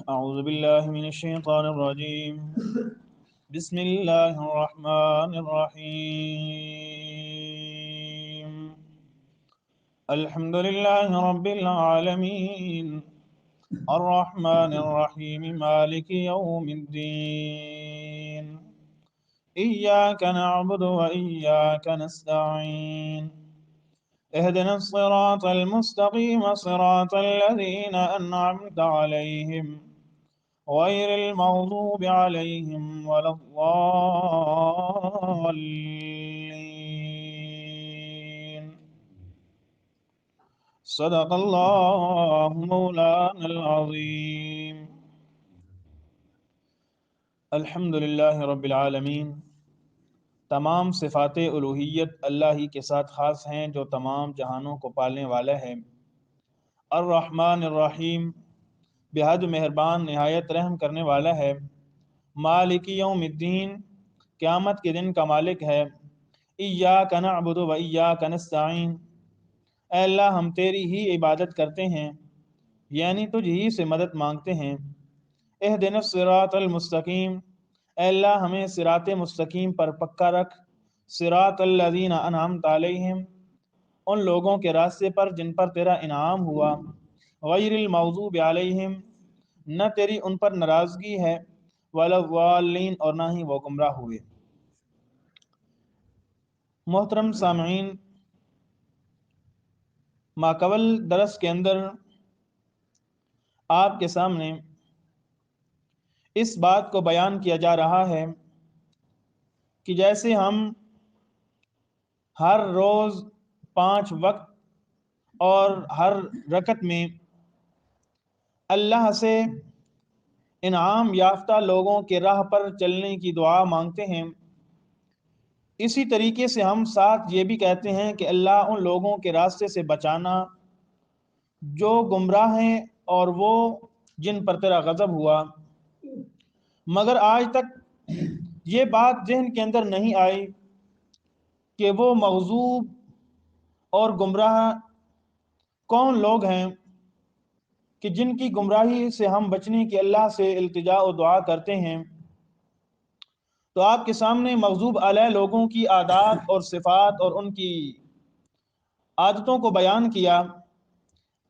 أعوذ بالله من الشيطان الرجيم بسم الله الرحمن الرحيم الحمد لله رب العالمين الرحمن الرحيم مالك يوم الدين إياك نعبد وإياك نستعين اهدنا الصراط المستقيم صراط الذين أنعمت عليهم غير المغضوب عليهم ولا الضالين صدق الله مولانا العظيم الحمد للہ رب العالمین۔ تمام صفات الوہیت اللہ ہی کے ساتھ خاص ہیں جو تمام جہانوں کو پالنے والا ہے۔ الرحمن الرحیم، بے حد مہربان نہایت رحم کرنے والا ہے۔ مالک یوم الدین، قیامت کے دن کا مالک ہے۔ ایاک نعبد و ایاک نستعین، اے اللہ ہم تیری ہی عبادت کرتے ہیں، یعنی تجھ ہی سے مدد مانگتے ہیں۔ اہدنا الصراط المستقیم، اے اللہ ہمیں صراط مستقیم پر پکا رکھ۔ صراط الذین انعمت علیہم، ان لوگوں کے راستے پر جن پر تیرا انعام ہوا۔ غیر المغضوب علیہم، نہ تیری ان پر ناراضگی ہے۔ ولا الضالین، اور نہ ہی وہ گمراہ ہوئے۔ محترم سامعین، ماقبل درس کے اندر آپ کے سامنے اس بات کو بیان کیا جا رہا ہے کہ جیسے ہم ہر روز 5 وقت اور ہر رکعت میں اللہ سے انعام یافتہ لوگوں کے راہ پر چلنے کی دعا مانگتے ہیں، اسی طریقے سے ہم ساتھ یہ بھی کہتے ہیں کہ اللہ ان لوگوں کے راستے سے بچانا جو گمراہ ہیں اور وہ جن پر تیرا غضب ہوا۔ مگر آج تک یہ بات ذہن کے اندر نہیں آئی کہ وہ مغضوب اور گمراہ کون لوگ ہیں کہ جن کی گمراہی سے ہم بچنے کی اللہ سے التجا و دعا کرتے ہیں۔ تو آپ کے سامنے مغضوب علیہ لوگوں کی عادات اور صفات اور ان کی عادتوں کو بیان کیا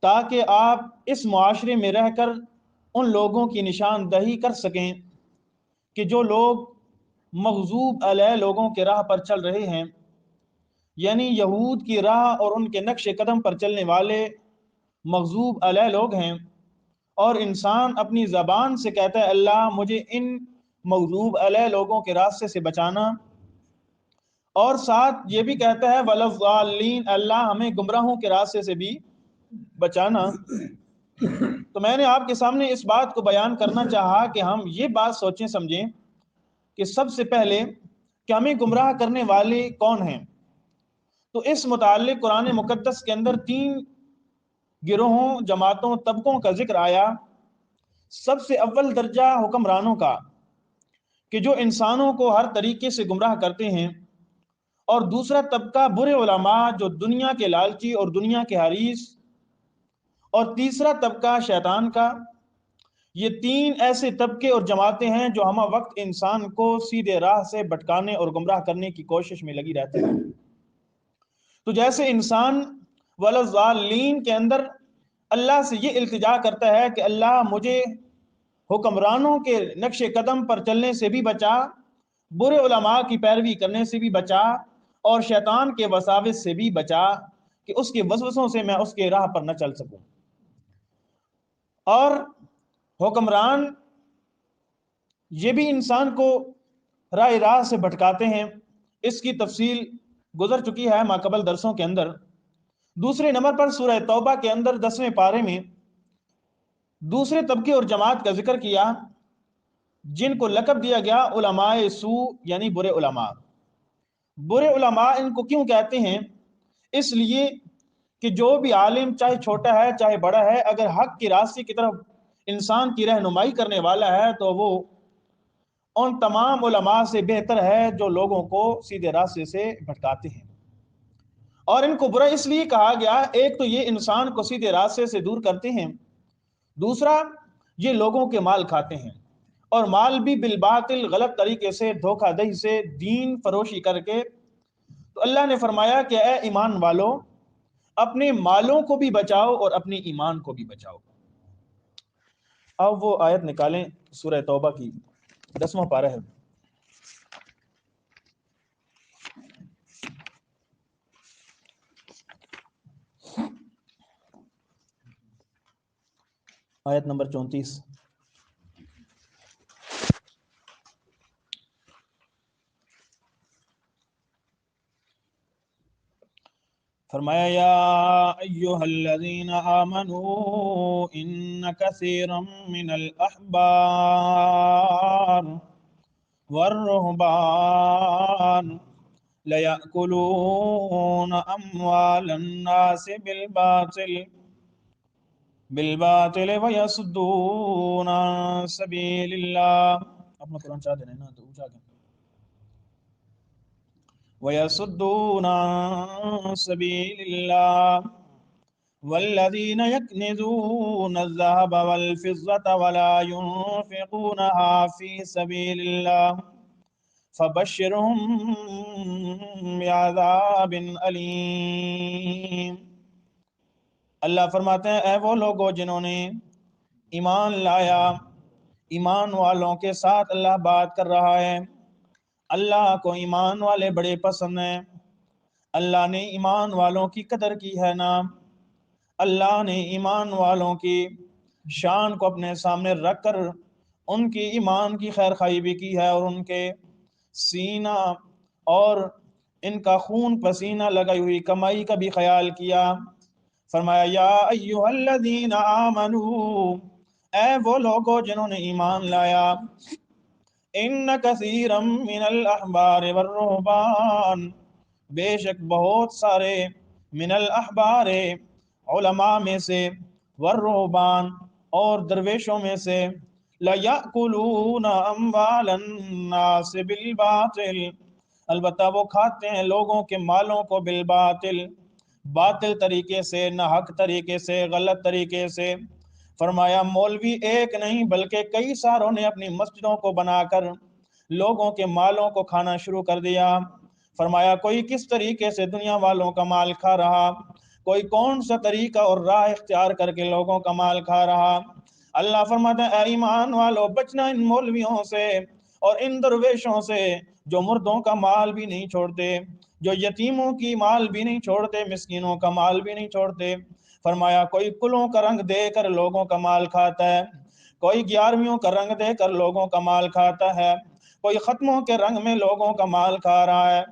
تاکہ آپ اس معاشرے میں رہ کر ان لوگوں کی نشاندہی کر سکیں کہ جو لوگ مغضوب علیہ لوگوں کے راہ پر چل رہے ہیں، یعنی یہود کی راہ اور ان کے نقش قدم پر چلنے والے مغضوب علیہ لوگ ہیں، اور انسان اپنی زبان سے کہتا ہے اللہ مجھے ان مغضوب علیہ لوگوں کے راستے سے بچانا، اور ساتھ یہ بھی کہتا ہے ولا الضالین، اللہ ہمیں گمراہوں کے راستے سے بھی بچانا۔ تو میں نے آپ کے سامنے اس بات کو بیان کرنا چاہا کہ ہم یہ بات سوچیں سمجھیں کہ سب سے پہلے کہ ہمیں گمراہ کرنے والے کون ہیں۔ تو اس متعلق قرآن مقدس کے اندر 3 گروہوں، جماعتوں، طبقوں کا ذکر آیا۔ سب سے اول درجہ حکمرانوں کا، کہ جو انسانوں کو ہر طریقے سے گمراہ کرتے ہیں، اور دوسرا طبقہ برے علماء جو دنیا کے لالچی اور دنیا کے حریص، اور تیسرا طبقہ شیطان کا۔ یہ 3 ایسے طبقے اور جماعتیں ہیں جو ہمہ وقت انسان کو سیدھے راہ سے بھٹکانے اور گمراہ کرنے کی کوشش میں لگی رہتے ہیں۔ تو جیسے انسان ولا الضالین کے اندر اللہ سے یہ التجا کرتا ہے کہ اللہ مجھے حکمرانوں کے نقش قدم پر چلنے سے بھی بچا، برے علماء کی پیروی کرنے سے بھی بچا، اور شیطان کے وساوس سے بھی بچا کہ اس کے وسوسوں سے میں اس کے راہ پر نہ چل سکوں۔ اور حکمران یہ بھی انسان کو راہ سے بھٹکاتے ہیں، اس کی تفصیل گزر چکی ہے ماقبل درسوں کے اندر۔ دوسرے نمبر پر سورہ توبہ کے اندر 10ویں پارے میں دوسرے طبقے اور جماعت کا ذکر کیا جن کو لقب دیا گیا علماء سوء، یعنی برے علماء۔ برے علماء ان کو کیوں کہتے ہیں؟ اس لیے کہ جو بھی عالم چاہے چھوٹا ہے چاہے بڑا ہے، اگر حق کی راستے کی طرف انسان کی رہنمائی کرنے والا ہے تو وہ ان تمام علماء سے بہتر ہے جو لوگوں کو سیدھے راستے سے بھٹکاتے ہیں۔ اور ان کو برا اس لیے کہا گیا، ایک تو یہ انسان کو سیدھے راستے سے دور کرتے ہیں، دوسرا یہ لوگوں کے مال کھاتے ہیں، اور مال بھی بالباطل، غلط طریقے سے، دھوکہ دہی سے، دین فروشی کر کے۔ تو اللہ نے فرمایا کہ اے ایمان والو، اپنے مالوں کو بھی بچاؤ اور اپنی ایمان کو بھی بچاؤ۔ اب وہ آیت نکالیں، سورہ توبہ کی 10واں پارہ ہے، آیت نمبر 34۔ فرمایا یا ایہا الذین آمنوا ان کثیرا من الاحبار والرہبان لیأکلون اموال الناس بالباطل ویصدون عن سبیل اللہ۔ اپنا قرآن چاہ دینا نا تو اونچا کر، وَيَصُدُّونَ عَن سَبِيلِ اللَّهِ وَالَّذِينَ يَكْنِزُونَ الذَّهَبَ وَالْفِضَّةَ وَلَا يُنْفِقُونَهَا فِي سَبِيلِ اللَّهِ فَبَشِّرْهُم بِعَذَابٍ أَلِيمٍ۔ اللہ فرماتے ہیں اے وہ لوگوں جنہوں نے ایمان لایا، ایمان والوں کے ساتھ اللہ بات کر رہا ہے۔ اللہ کو ایمان والے بڑے پسند ہیں، اللہ نے ایمان والوں کی قدر کی ہے نا، اللہ نے ایمان والوں کی شان کو اپنے سامنے رکھ کر ان کی ایمان کی خیر خواہی بھی کی ہے، اور ان کے سینہ اور ان کا خون پسینہ لگائی ہوئی کمائی کا بھی خیال کیا۔ فرمایا یا ایہا الذین آمنوا، اے وہ لوگوں جنہوں نے ایمان لایا، ان کثیرا من الاحبار والرہبان، بے شک بہت سارے، من الاحبار علماء میں سے، والرہبان اور درویشوں میں سے، لیأکلون اموال الناس بالباطل، البتہ وہ کھاتے ہیں لوگوں کے مالوں کو بالباطل، باطل طریقے سے، ناحق طریقے سے، غلط طریقے سے۔ فرمایا مولوی ایک نہیں بلکہ کئی ساروں نے اپنی مسجدوں کو بنا کر لوگوں کے مالوں کو کھانا شروع کر دیا۔ فرمایا کوئی کس طریقے سے دنیا والوں کا مال کھا رہا، کوئی کون سا طریقہ اور راہ اختیار کر کے لوگوں کا مال کھا رہا۔ اللہ فرماتا ہے اے ایمان والو، بچنا ان مولویوں سے اور ان درویشوں سے جو مردوں کا مال بھی نہیں چھوڑتے، جو یتیموں کی مال بھی نہیں چھوڑتے، مسکینوں کا مال بھی نہیں چھوڑتے۔ فرمایا کوئی کلوں کا رنگ دے کر لوگوں کا مال کھاتا ہے، کوئی 11ویں کا رنگ دے کر لوگوں کا مال کھاتا ہے، کوئی ختموں کے رنگ میں لوگوں کا مال کھا رہا ہے،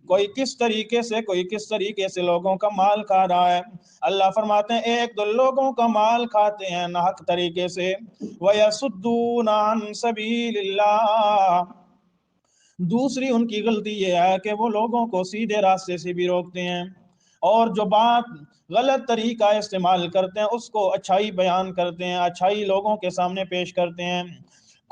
کوئی کس طریقے سے، کوئی کس طریقے سے لوگوں کا مال کھا رہا ہے۔ اللہ فرماتے ہیں ایک دو لوگوں کا مال کھاتے ہیں ناحق طریقے سے، وَيَصُدُّونَ عَن سَبِيلِ اللَّهِ، دوسری ان کی غلطی یہ ہے کہ وہ لوگوں کو سیدھے راستے سے بھی روکتے ہیں، اور جو بات غلط طریقہ استعمال کرتے ہیں اس کو اچھائی بیان کرتے ہیں، اچھائی لوگوں کے سامنے پیش کرتے ہیں۔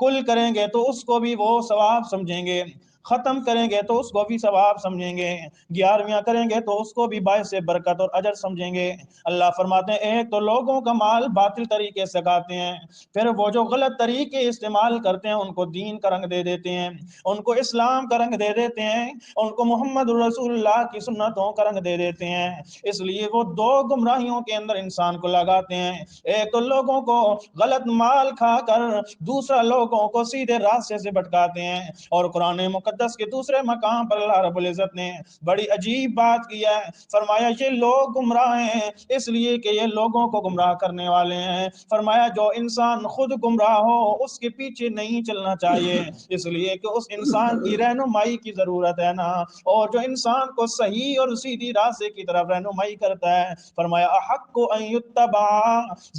کل کریں گے تو اس کو بھی وہ ثواب سمجھیں گے، ختم کریں گے تو اس کو بھی ثواب سمجھیں گے، 11ویں کریں گے تو اس کو بھی باعث برکت اور اجر سمجھیں گے۔ اللہ فرماتے ہیں ایک تو لوگوں کا مال باطل طریقے سے کھاتے ہیں، پھر وہ جو غلط طریقے استعمال کرتے ہیں ان کو دین کا رنگ دے دیتے ہیں، ان کو اسلام کا رنگ دے دیتے ہیں، ان کو محمد رسول اللہ کی سنتوں کا رنگ دے دیتے ہیں۔ اس لیے وہ دو گمراہیوں کے اندر انسان کو لگاتے ہیں، ایک تو لوگوں کو غلط مال کھا کر، دوسرا لوگوں کو سیدھے راستے سے بھٹکاتے ہیں۔ اور قرآن مقدس کے دوسرے مقام پر اللہ رب العزت نے بڑی عجیب بات کی ہے، فرمایا یہ لوگ گمراہ ہیں اس لیے کہ یہ لوگوں کو گمراہ کرنے والے ہیں۔ فرمایا جو انسان خود گمراہ ہو اس کے پیچھے نہیں چلنا چاہیے، اس لیے کہ اس انسان کی رہنمائی کی ضرورت ہے نا، اور جو انسان کو صحیح اور سیدھی راستے کی طرف رہنمائی کرتا ہے، فرمایا احق ان یتبع،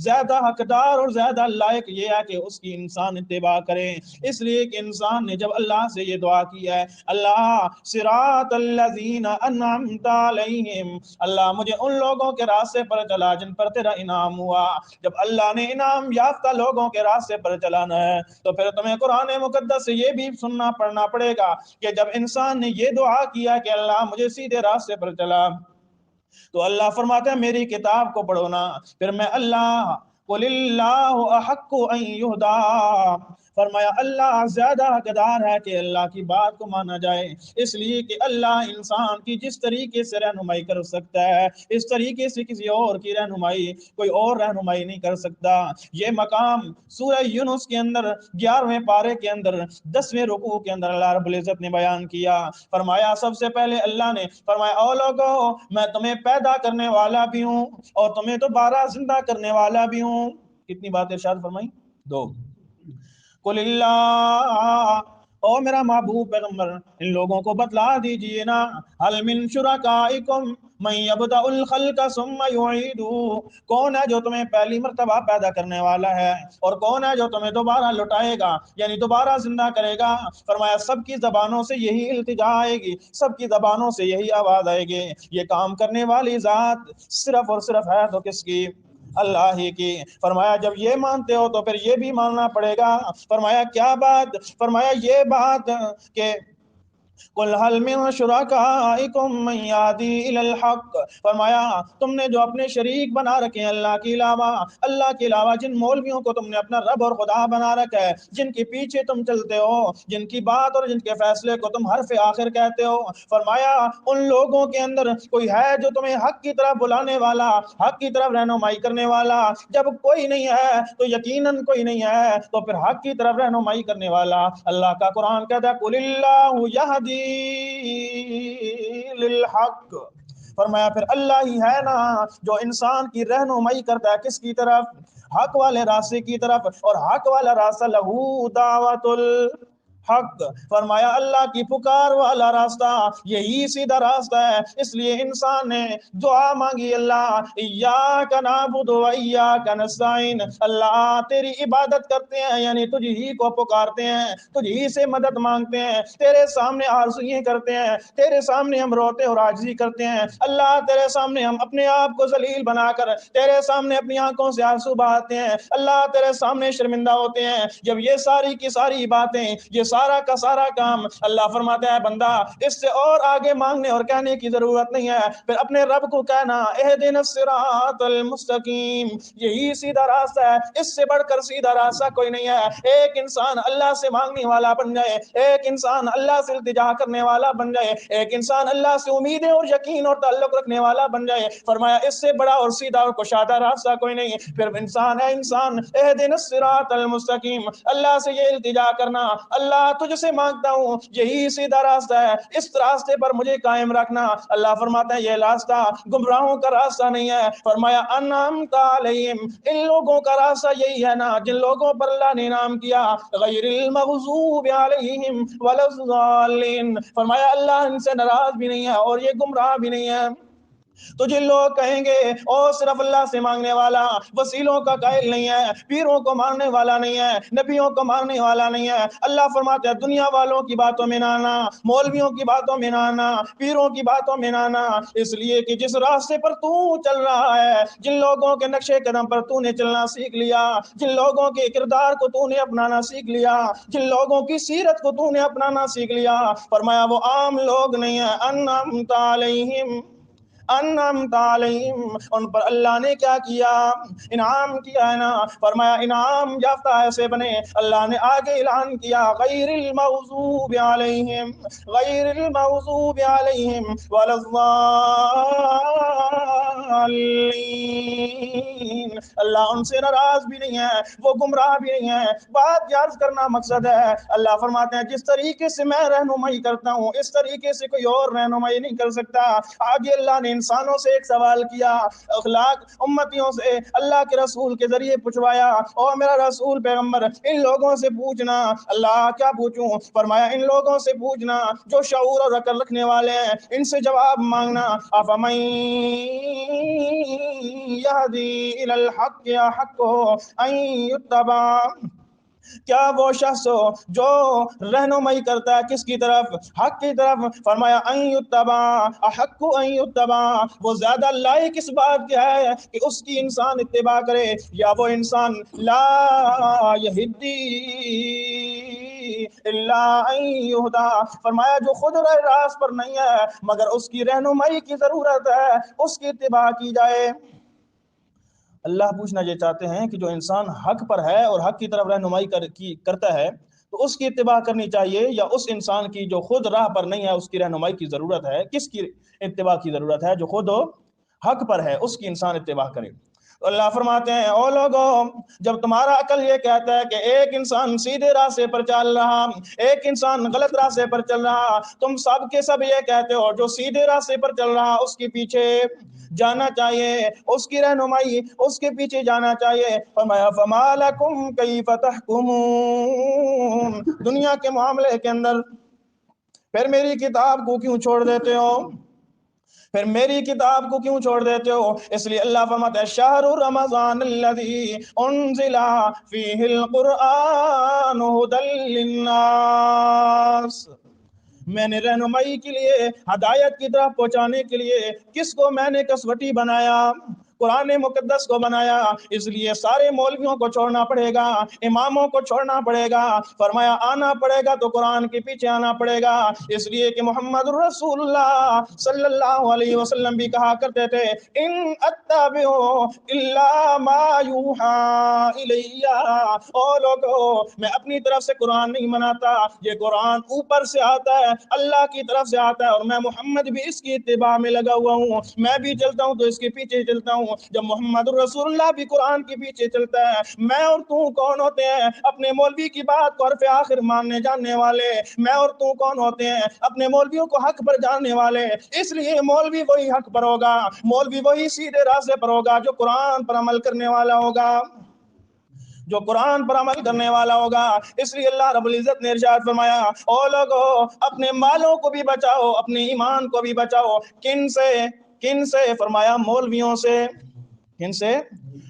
زیادہ حقدار اور زیادہ لائق یہ ہے کہ اس کی انسان اتباع کرے۔ اس لیے کہ انسان نے جب اللہ سے یہ دعا کی ہے، اللہ صراط الذین انعمت علیہم، اللہ مجھے ان لوگوں کے راستے پر چلا جن پر تیرا انعام ہوا۔ جب اللہ نے انعام یافتہ لوگوں کے راستے پر چلانا ہے تو پھر تمہیں قرآن مقدس سے یہ بھی سننا پڑھنا پڑے گا کہ جب انسان نے یہ دعا کیا کہ اللہ مجھے سیدھے راستے پر چلا، تو اللہ فرماتا ہے میری کتاب کو پڑھو نا، پھر میں اللہ قل اللہ احق ان یہدی، فرمایا اللہ زیادہ حقدار ہے کہ اللہ کی بات کو مانا جائے، اس لیے کہ اللہ انسان کی جس طریقے سے رہنمائی کر سکتا ہے اس طریقے سے کسی اور کی رہنمائی کوئی اور رہنمائی نہیں کر سکتا۔ یہ مقام سورہ یونس کے اندر 11ویں پارے کے اندر 10ویں رکوع کے اندر اللہ رب العزت نے بیان کیا۔ فرمایا سب سے پہلے اللہ نے فرمایا او لوگو میں تمہیں پیدا کرنے والا بھی ہوں اور تمہیں دوبارہ زندہ کرنے والا بھی ہوں۔ کتنی بات ارشاد فرمائی؟ 2۔ قل اللہ، او میرا محبوب پیغمبر ان لوگوں کو بتلا دیجئے نا، هل من شرکائکم من یبدأ الخلق ثم یعیدہ، کون ہے جو تمہیں پہلی مرتبہ پیدا کرنے والا ہے اور کون ہے جو تمہیں دوبارہ لٹائے گا یعنی دوبارہ زندہ کرے گا؟ فرمایا سب کی زبانوں سے یہی التجا آئے گی، سب کی زبانوں سے یہی آواز آئے گی۔ یہ کام کرنے والی ذات صرف اور صرف ہے تو کس کی؟ اللہ ہی کی۔ فرمایا جب یہ مانتے ہو تو پھر یہ بھی ماننا پڑے گا۔ فرمایا کیا بات؟ فرمایا یہ بات کہ قل هل من شرکائکم من یہدی الی الحق، فرمایا تم نے جو اپنے شریک بنا رکھے ہیں اللہ کے علاوہ جن مولویوں کو تم نے اپنا رب اور خدا بنا رکھا ہے، جن کے پیچھے تم چلتے ہو، جن کی بات اور جن کے فیصلے کو تم حرف آخر کہتے ہو، فرمایا ان لوگوں کے اندر کوئی ہے جو تمہیں حق کی طرف بلانے والا، حق کی طرف رہنمائی کرنے والا؟ جب کوئی نہیں ہے تو یقیناً کوئی نہیں ہے تو پھر حق کی طرف رہنمائی کرنے والا اللہ کا قرآن کہتا ہے قل اللہ یہدی للحق، فرمایا پھر اللہ ہی ہے نا جو انسان کی رہنمائی کرتا ہے کس کی طرف؟ حق والے راستے کی طرف، اور حق والا راستہ لہو دعوت الحق، فرمایا اللہ کی پکار والا راستہ یہی سیدھا راستہ ہے۔ اس لیے انسان نے دعا مانگی اللہ ایاک نعبد و ایاک نستعین، اللہ تیری عبادت کرتے ہیں یعنی تجھ ہی کو پکارتے ہیں، تجھ ہی سے مدد مانگتے ہیں، تیرے سامنے آرزویں کرتے ہیں، تیرے سامنے ہم روتے اور عاجزی کرتے ہیں، اللہ تیرے سامنے ہم اپنے آپ کو ذلیل بنا کر تیرے سامنے اپنی آنکھوں سے آنسو بہاتے ہیں، اللہ تیرے سامنے شرمندہ ہوتے ہیں۔ جب یہ ساری کی ساری باتیں، یہ سارا کا سارا کام اللہ فرماتا ہے بندہ اس سے اور آگے مانگنے اور کہنے کی ضرورت نہیں ہے، پھر اپنے رب کو کہنا اہدنا الصراط المستقیم، یہی سیدھا راستہ ہے، اس سے بڑھ کر سیدھا راستہ کوئی نہیں ہے۔ ایک انسان اللہ سے مانگنے والا بن جائے، ایک انسان اللہ سے التجا کرنے والا بن جائے، ایک انسان اللہ سے امیدیں اور یقین اور تعلق رکھنے والا بن جائے، فرمایا اس سے بڑا اور سیدھا اور کشادہ راستہ کوئی نہیں۔ پھر انسان ہے انسان اہدنا الصراط المستقیم، اللہ سے یہ التجا کرنا اللہ تجھ سے مانگتا ہوں یہی سیدھا راستہ ہے، اس راستے پر مجھے قائم رکھنا۔ اللہ فرماتا ہے یہ راستہ گمراہوں کا راستہ نہیں ہے، فرمایا انعمت علیہم، ان لوگوں کا راستہ یہی ہے نا جن لوگوں پر اللہ نے انعام کیا، غیر المغضوب علیہم ولا الضالین، فرمایا اللہ ان سے ناراض بھی نہیں ہے اور یہ گمراہ بھی نہیں ہے۔ تو جن لوگ کہیں گے او صرف اللہ سے مانگنے والا وسیلوں کا قائل نہیں ہے، پیروں کو ماننے والا نہیں ہے، نبیوں کو ماننے والا نہیں ہے، اللہ فرماتا ہے دنیا والوں کی باتوں میں نہ آنا، مولویوں کی باتوں میں نہ آنا، پیروں کی باتوں میں نہ آنا، اس لیے کہ جس راستے پر تو چل رہا ہے، جن لوگوں کے نقشے قدم پر تو نے چلنا سیکھ لیا، جن لوگوں کے کردار کو تو نے اپنانا سیکھ لیا، جن لوگوں کی سیرت کو تو نے اپنانا سیکھ لیا، فرمایا وہ عام لوگ نہیں ہیں، انعمت علیہم، انعمت علیہم، ان پر اللہ نے کیا کیا؟ انعام کیا ہے نا، فرمایا انعام یافتہ ایسے بنے، اللہ نے آگے اعلان کیا غیر المغضوب علیہم، غیر المغضوب علیہم ولا الضالین، اللہ ان سے ناراض بھی نہیں ہے، وہ گمراہ بھی نہیں ہے۔ بات یاد کرنا مقصد ہے، اللہ فرماتے ہیں جس طریقے سے میں رہنمائی کرتا ہوں اس طریقے سے کوئی اور رہنمائی نہیں کر سکتا۔ آگے اللہ نے انسانوں سے ایک سوال کیا، اخلاق امتیوں سے اللہ کے رسول کے ذریعے پوچھوایا، اور میرا رسول پیغمبر ان لوگوں سے پوچھنا، اللہ کیا پوچھوں؟ فرمایا ان لوگوں سے پوچھنا جو شعور اور عقل رکھنے والے ہیں، ان سے جواب مانگنا، افمن یہدی الی الحق احق ان یتبع، کیا وہ شخص جو رہنمائی کرتا ہے کس کی طرف؟ حق کی طرف، فرمایا ان یتبع احق ان یتبع، وہ زیادہ لائق اس بات کی ہے کہ اس کی انسان اتباع کرے، یا وہ انسان لا یہدی الا ان یہدی، فرمایا جو خود راست پر نہیں ہے مگر اس کی رہنمائی کی ضرورت ہے، اس کی اتباع کی جائے۔ اللہ پوچھنا یہ چاہتے ہیں کہ جو انسان حق پر ہے اور حق کی طرف رہنمائی کرتا ہے تو اس کی اتباع کرنی چاہیے، یا اس انسان کی جو خود راہ پر نہیں ہے اس کی رہنمائی کی ضرورت ہے؟ کس کی اتباع کی ضرورت ہے؟ جو خود حق پر ہے اس کی انسان اتباع کرے۔ تو اللہ فرماتے ہیں او لوگوں، جب تمہارا عقل یہ کہتا ہے کہ ایک انسان سیدھے راستے پر چل رہا، ایک انسان غلط راستے پر چل رہا، تم سب کے سب یہ کہتے ہو جو سیدھے راستے پر چل رہا اس کے پیچھے جانا چاہیے، اس کی رہنمائی اس کے پیچھے جانا چاہیے۔ فرمایا فما لکم کیف تحکمون، دنیا کے معاملے کے اندر پھر میری کتاب کو کیوں چھوڑ دیتے ہو؟ پھر میری کتاب کو کیوں چھوڑ دیتے ہو؟ اس لیے اللہ فرماتا ہے شہر رمضان الذی انزل فیہ القرآن ھدی للناس، میں نے رہنمائی کے لیے، ہدایت کی طرف پہنچانے کے لیے کس کو میں نے کسوٹی بنایا؟ قرآن مقدس کو بنایا۔ اس لیے سارے مولویوں کو چھوڑنا پڑے گا، اماموں کو چھوڑنا پڑے گا، فرمایا آنا پڑے گا تو قرآن کے پیچھے آنا پڑے گا۔ اس لیے کہ محمد رسول اللہ صلی اللہ علیہ وسلم بھی کہا کرتے تھے ان اتبع الا ما یوحی الی، او لوگو میں اپنی طرف سے قرآن نہیں مناتا، یہ قرآن اوپر سے آتا ہے، اللہ کی طرف سے آتا ہے، اور میں محمد بھی اس کی اتباع میں لگا ہوا ہوں، میں بھی چلتا ہوں تو اس کے پیچھے چلتا ہوں۔ جب محمد رسول اللہ بھی قرآن کے پیچھے چلتا ہے، میں اور تو کون ہوتے ہیں اپنے مولوی کی بات کو حرف آخر ماننے جاننے والے؟ میں اور تو کون ہوتے ہیں اپنے مولویوں کو حق پر جاننے والے؟ اس لیے مولوی وہی حق پر ہوگا، مولوی وہی سیدھے راستے پر ہوگا جو قرآن پر عمل کرنے والا ہوگا، جو قرآن پر عمل کرنے والا ہوگا۔ اس لیے اللہ رب العزت نے ارشاد فرمایا او لوگو اپنے مالوں کو بھی بچاؤ، اپنے ایمان کو بھی بچاؤ۔ کن سے؟ فرمایا مولویوں سے۔ کن سے؟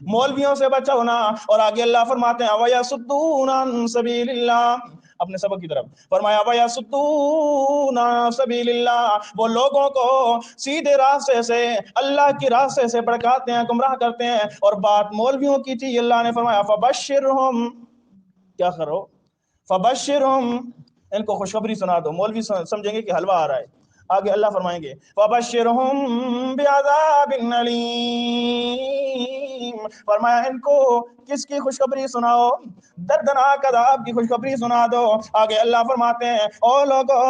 مولویوں سے بچاؤ نا۔ اور آگے اللہ فرماتے ہیں وَيَصُدُّونَ عَن سَبِيلِ اللَّهِ، اپنے سبق کی طرف فرمایا وَيَصُدُّونَ عَن سَبِيلِ اللَّهِ، وہ لوگوں کو سیدھے راستے سے، اللہ کی راستے سے بھٹکاتے ہیں، گمراہ کرتے ہیں۔ اور بات مولویوں کی تھی، اللہ نے فرمایا فَبَشِّرْهُمْ، کیا کرو؟ فَبَشِّرْهُمْ، ان کو خوشخبری سنا دو۔ مولوی سمجھیں گے کہ حلوہ آ رہا ہے، آگے اللہ فرمائیں گے فَبَشِّرْهُمْ بِعَذَابٍ أَلِيمٍ، فرمایا ان کو کس کی خوشخبری سناؤ؟ دردناک عذاب کی خوشخبری سنا دو۔ آگے اللہ فرماتے ہیں او لوگو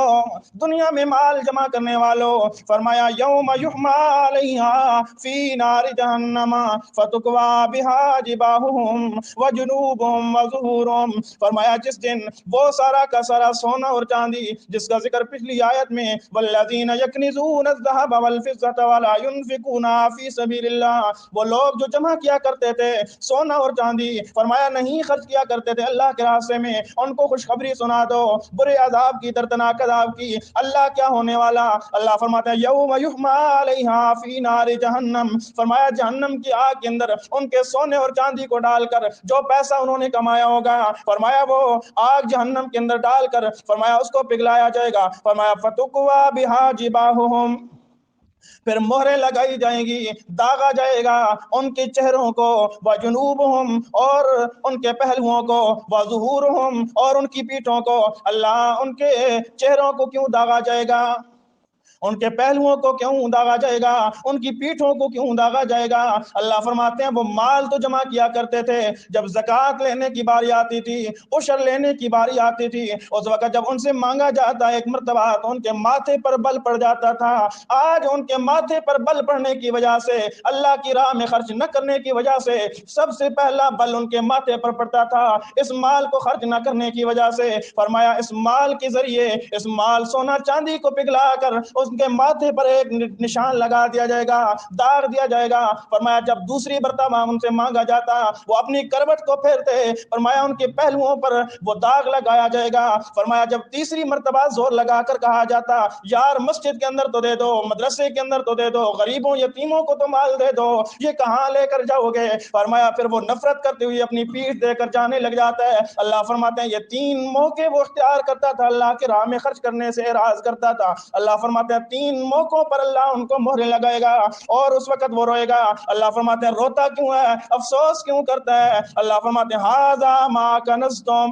دنیا میں مال جمع کرنے والوں، فرمایا یوم یحما علیہا فی نار جہنم فتکوی بہا جباہہم وجنوبہم وظہورہم، فرمایا جس دن وہ سارا کا سارا سونا اور چاندی جس کا ذکر پچھلی آیت میں والذین یکنزون الذهب والفضة ولا ينفقونها فی سبیل اللہ، وہ لوگ جو جمع کیا کرتے تھے سونا اور چاندی، فرمایا نہیں خرچ کیا کرتے تھے اللہ کے راستے میں، ان کو خوشخبری سنا دو برے عذاب کی، دردناک عذاب کی۔ اللہ کیا ہونے والا؟ اللہ فرماتا ہے یوم یحما علیہا فی نار جہنم، فرمایا جہنم کی آگ کے اندر ان کے سونے اور چاندی کو ڈال کر جو پیسہ انہوں نے کمایا ہوگا، فرمایا وہ آگ جہنم کے اندر ڈال کر فرمایا اس کو پگھلایا جائے گا۔ فرمایا فتکوی بہا جباہہم، پھر مہریں لگائی جائیں گی، داغا جائے گا ان کے چہروں کو، وجنوبہم اور ان کے پہلوؤں کو، وظہورہم اور ان کی پیٹھوں کو۔ اللہ ان کے چہروں کو کیوں داغا جائے گا؟ ان کے پہلوؤں کو کیوں داغا جائے گا؟ ان کی پیٹھوں کو کیوں داغا جائے گا؟ اللہ فرماتے ہیں وہ مال تو جمع کیا کرتے تھے، جب زکوٰۃ لینے کی باری آتی تھی، عشر لینے کی باری آتی تھی، اس وقت جب ان سے مانگا جاتا ایک مرتبہ تو ان کے ماتھے پر بل پڑ جاتا تھا۔ آج ان کے ماتھے پر بل پڑنے کی وجہ سے، اللہ کی راہ میں خرچ نہ کرنے کی وجہ سے، سب سے پہلا بل ان کے ماتھے پر پڑتا تھا اس مال کو خرچ نہ کرنے کی وجہ سے۔ فرمایا اس مال کے ذریعے، اس مال سونا چاندی کو پگھلا کر ان کے ماتھے پر ایک نشان لگا دیا جائے گا، داغ دیا جائے گا۔ فرمایا جب دوسری مرتبہ ان سے مانگا جاتا وہ اپنی کروٹ کو پھیرتے، فرمایا ان کے پہلوؤں پر وہ داغ لگایا جائے گا۔ فرمایا جب تیسری مرتبہ زور لگا کر کہا جاتا یار مسجد کے اندر تو دے دو، مدرسے کے اندر تو دے دو، غریبوں یتیموں کو تو مال دے دو، یہ کہاں لے کر جاؤ گے؟ فرمایا پھر وہ نفرت کرتے ہوئے اپنی پیٹھ دے کر جانے لگ جاتا ہے۔ اللہ فرماتے ہیں یہ تین موقع وہ اختیار کرتا تھا، اللہ کے راہ میں خرچ کرنے سے اعراض کرتا تھا۔ اللہ فرماتے ہیں تین موقعوں پر اللہ ان کو مہرے لگائے گا اور اس وقت وہ روئے گا۔ اللہ فرماتے ہیں روتا کیوں ہے؟ افسوس کیوں کرتا ہے؟ اللہ فرماتے ہیں ھذا ما کنزتم،